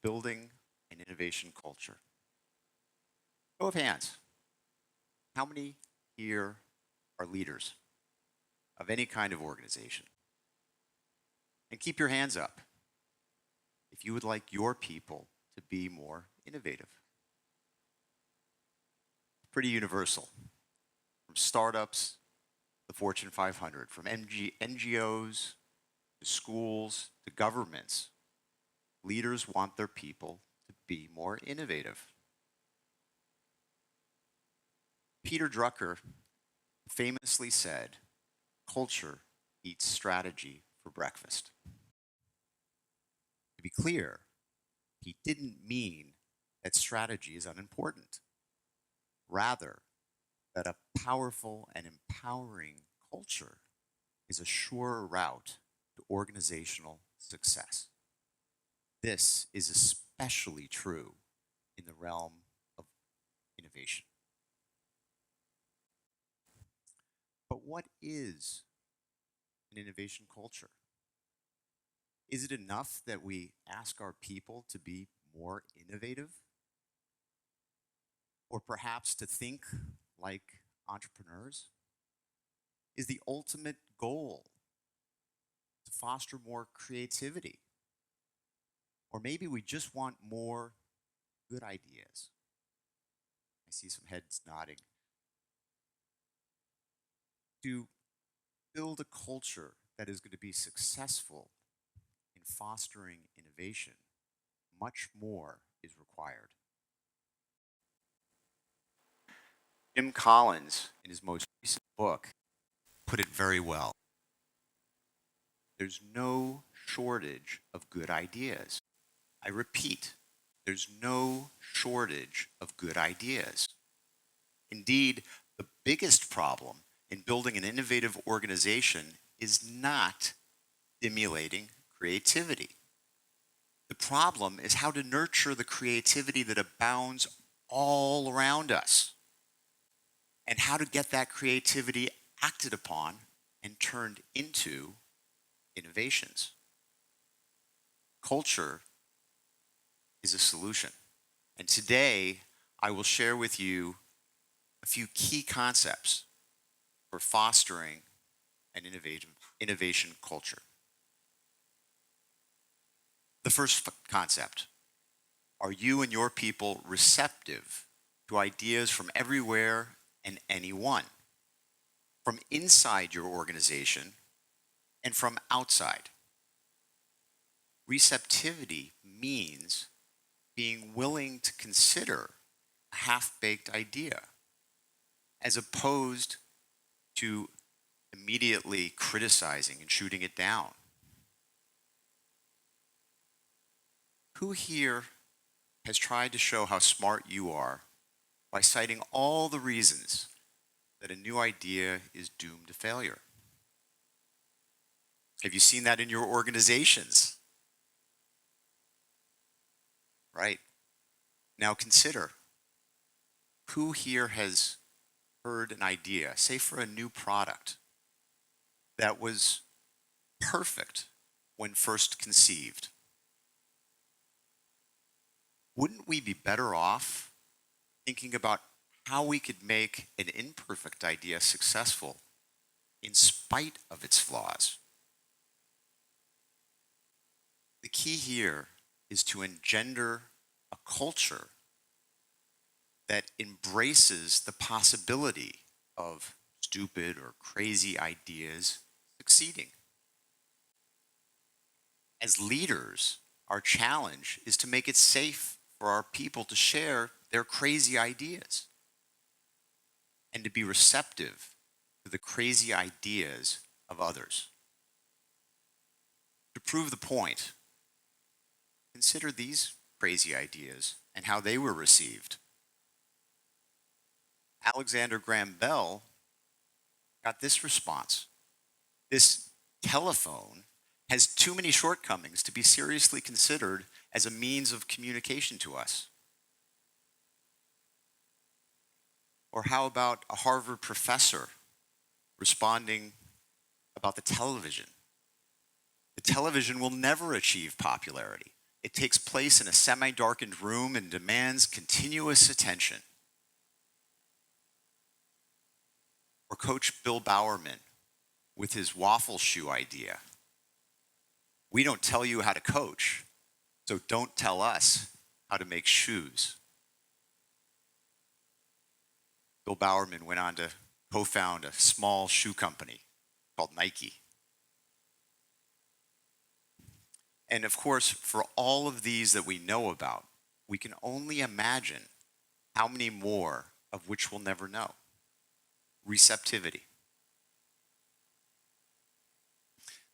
building an innovation culture. Show of hands. How many here are leaders of any kind of organization? And keep your hands up if you would like your people to be more innovative. Pretty universal. From startups, the Fortune 500, from NGOs to schools to governments, leaders want their people to be more innovative. Peter Drucker famously said, "Culture eats strategy for breakfast." To be clear, he didn't mean that strategy is unimportant. Rather, that a powerful and empowering culture is a sure route to organizational success. This is especially true in the realm of innovation. But what is an innovation culture? Is it enough that we ask our people to be more innovative? Or perhaps to think like entrepreneurs? Is the ultimate goal to foster more creativity? Or maybe we just want more good ideas. I see some heads nodding. To build a culture that is going to be successful in fostering innovation, much more is required. Jim Collins, in his most recent book, put it very well. There's no shortage of good ideas. I repeat, there's no shortage of good ideas. Indeed, the biggest problem in building an innovative organization is not stimulating creativity. The problem is how to nurture the creativity that abounds all around us, and how to get that creativity acted upon and turned into innovations. Culture is a solution. And today, I will share with you a few key concepts for fostering an innovation culture. The first concept: are you and your people receptive to ideas from everywhere and anyone, from inside your organization and from outside? Receptivity means being willing to consider a half-baked idea, as opposed to immediately criticizing and shooting it down. Who here has tried to show how smart you are by citing all the reasons that a new idea is doomed to failure? Have you seen that in your organizations? Right. Now consider, who here has heard an idea, say for a new product, that was perfect when first conceived? Wouldn't we be better off thinking about how we could make an imperfect idea successful in spite of its flaws? The key here is to engender a culture that embraces the possibility of stupid or crazy ideas succeeding. As leaders, our challenge is to make it safe for our people to share their crazy ideas and to be receptive to the crazy ideas of others. To prove the point, consider these crazy ideas and how they were received. Alexander Graham Bell got this response: "This telephone has too many shortcomings to be seriously considered as a means of communication to us." Or how about a Harvard professor responding about the television? The television will never achieve popularity. It takes place in a semi-darkened room and demands continuous attention. Or Coach Bill Bowerman with his waffle shoe idea. We don't tell you how to coach, so don't tell us how to make shoes. Bill Bowerman went on to co-found a small shoe company called Nike. And of course, for all of these that we know about, we can only imagine how many more of which we'll never know. Receptivity.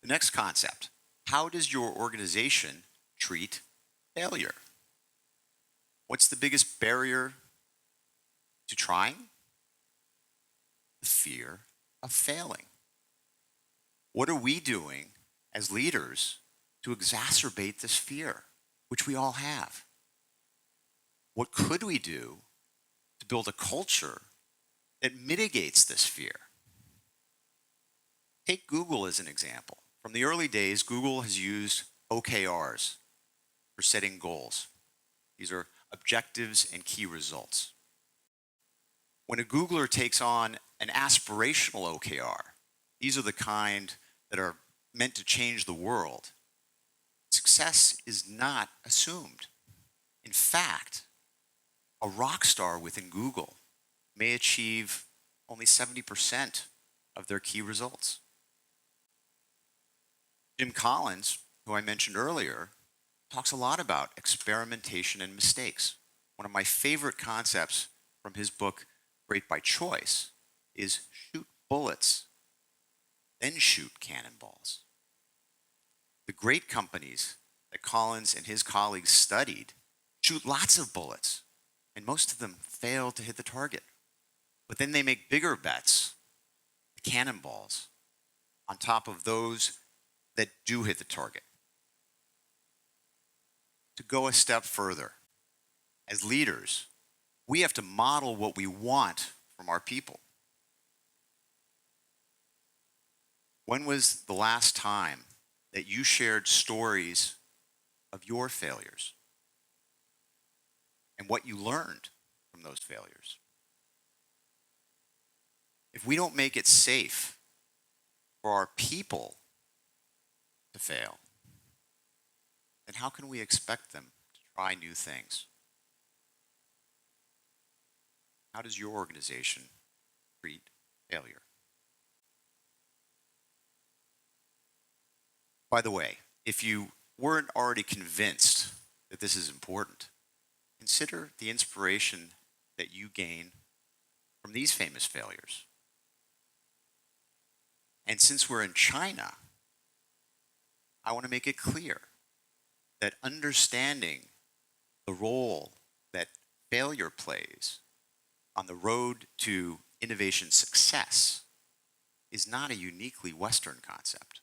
The next concept, how does your organization treat failure? What's the biggest barrier to trying? The fear of failing. What are we doing as leaders to exacerbate this fear, which we all have? What could we do to build a culture that mitigates this fear? Take Google as an example. From the early days, Google has used OKRs for setting goals. These are objectives and key results. When a Googler takes on an aspirational OKR, these are the kind that are meant to change the world, success is not assumed. In fact, a rock star within Google may achieve only 70% of their key results. Jim Collins, who I mentioned earlier, talks a lot about experimentation and mistakes. One of my favorite concepts from his book, Great by Choice, is shoot bullets, then shoot cannonballs. The great companies that Collins and his colleagues studied shoot lots of bullets, and most of them fail to hit the target. But then they make bigger bets, the cannonballs, on top of those that do hit the target. To go a step further, as leaders, we have to model what we want from our people. When was the last time that you shared stories of your failures and what you learned from those failures? If we don't make it safe for our people to fail, then how can we expect them to try new things? How does your organization treat failure? By the way, if you weren't already convinced that this is important, consider the inspiration that you gain from these famous failures. And since we're in China, I want to make it clear that understanding the role that failure plays on the road to innovation success is not a uniquely Western concept.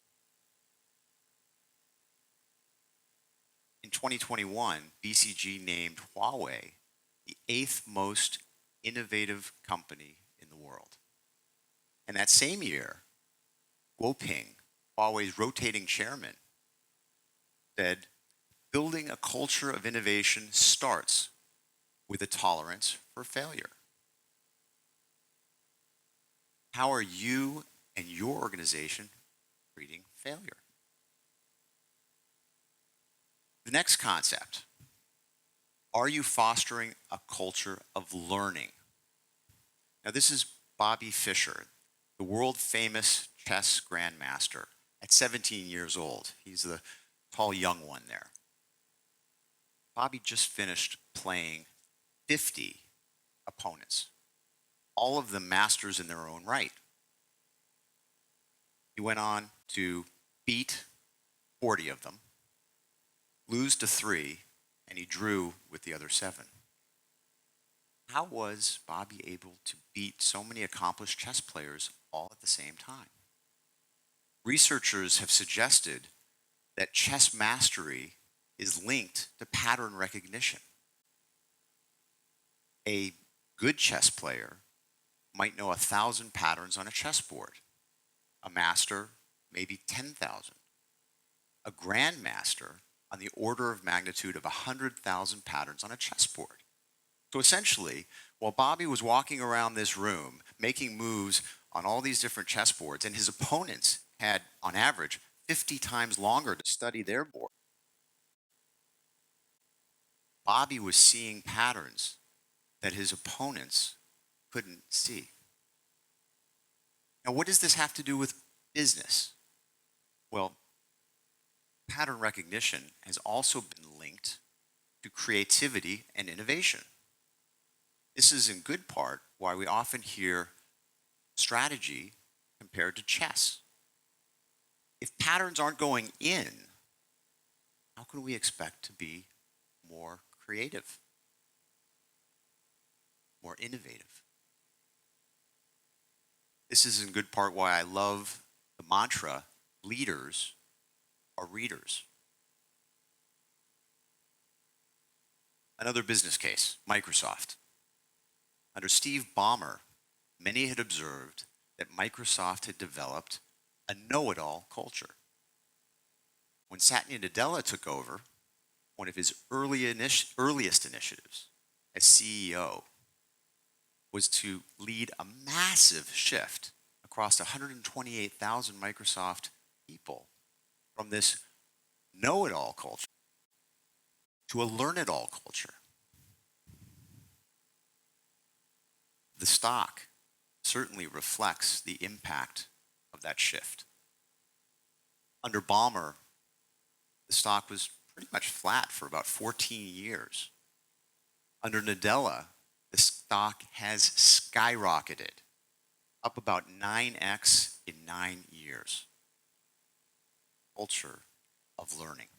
In 2021, BCG named Huawei the 8th most innovative company in the world. And that same year, Guoping, Huawei's rotating chairman, said, building a culture of innovation starts with a tolerance for failure. How are you and your organization treating failure? The next concept, are you fostering a culture of learning? Now this is Bobby Fischer, the world famous chess grandmaster at 17 years old. He's the tall young one there. Bobby just finished playing 50 opponents, all of them masters in their own right. He went on to beat 40 of them, lose to 3, and he drew with the other 7. How was Bobby able to beat so many accomplished chess players all at the same time? Researchers have suggested that chess mastery is linked to pattern recognition. A good chess player might know 1,000 patterns on a chessboard. A master, maybe 10,000. A grandmaster on the order of magnitude of 100,000 patterns on a chessboard. So essentially, while Bobby was walking around this room making moves on all these different chessboards, and his opponents had, on average, 50 times longer to study their board, Bobby was seeing patterns that his opponents couldn't see. Now, what does this have to do with business? Well, pattern recognition has also been linked to creativity and innovation. This is in good part why we often hear strategy compared to chess. If patterns aren't going in, how can we expect to be more creative, more innovative? This is in good part why I love the mantra, leaders are readers. Another business case, Microsoft. Under Steve Ballmer, many had observed that Microsoft had developed a know-it-all culture. When Satya Nadella took over, one of his earliest initiatives as CEO was to lead a massive shift across 128,000 Microsoft people from this know-it-all culture to a learn-it-all culture. The stock certainly reflects the impact of that shift. Under Ballmer, the stock was pretty much flat for about 14 years. Under Nadella, the stock has skyrocketed, up about 9x in 9 years. Culture of learning.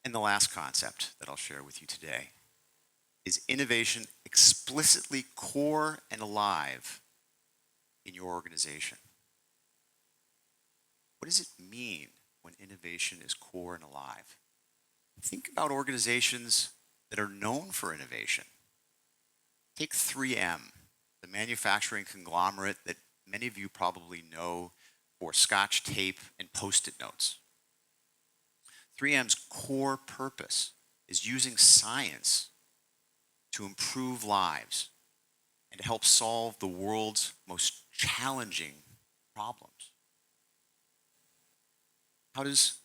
And the last concept that I'll share with you today is innovation explicitly core and alive in your organization. What does it mean when innovation is core and alive? Think about organizations that are known for innovation. Take 3M, the manufacturing conglomerate that many of you probably know for Scotch tape and Post-it notes. 3M's core purpose is using science to improve lives and to help solve the world's most challenging problems. How does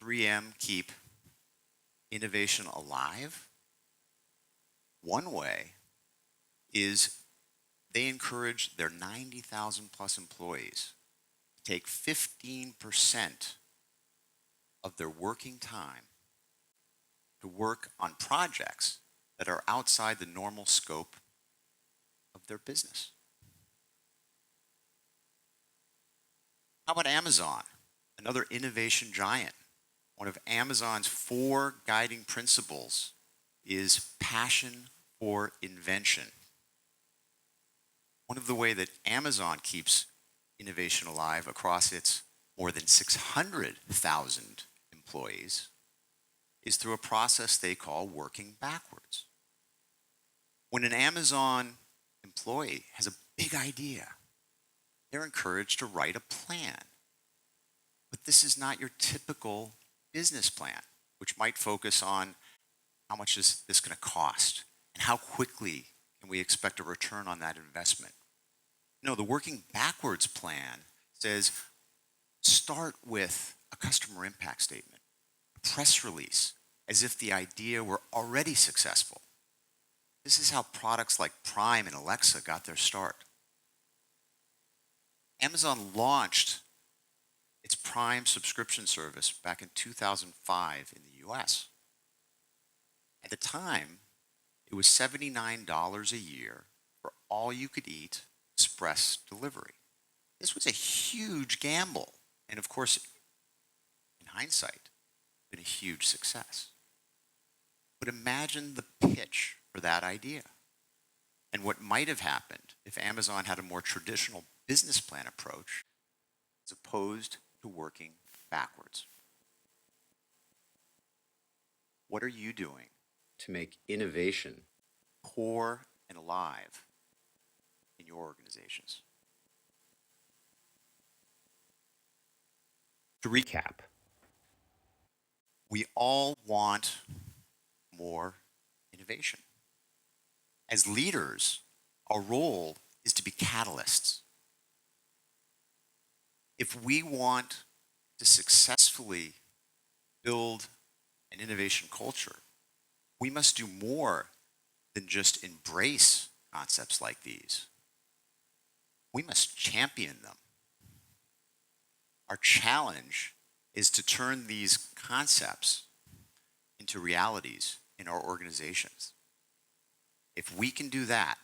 3M keep innovation alive? One way is they encourage their 90,000 plus employees to take 15% of their working time to work on projects that are outside the normal scope of their business. How about Amazon, another innovation giant? One of Amazon's 4 guiding principles is passion for invention. One of the ways that Amazon keeps innovation alive across its more than 600,000 employees is through a process they call working backwards. When an Amazon employee has a big idea, they're encouraged to write a plan. But this is not your typical business plan, which might focus on how much is this going to cost and how quickly can we expect a return on that investment. No, the working backwards plan says start with a customer impact statement, a press release, as if the idea were already successful. This is how products like Prime and Alexa got their start. Amazon launched its Prime subscription service back in 2005 in the US. At the time, it was $79 a year for all you could eat express delivery. This was a huge gamble, and of course, in hindsight, been a huge success. But imagine the pitch for that idea and what might have happened if Amazon had a more traditional business plan approach as opposed to working backwards. What are you doing to make innovation core and alive in your organizations? To recap, we all want more innovation. As leaders, our role is to be catalysts. If we want to successfully build an innovation culture, we must do more than just embrace concepts like these. We must champion them. Our challenge is to turn these concepts into realities in our organizations. If we can do that,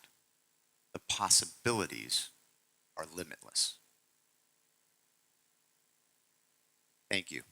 the possibilities are limitless. Thank you.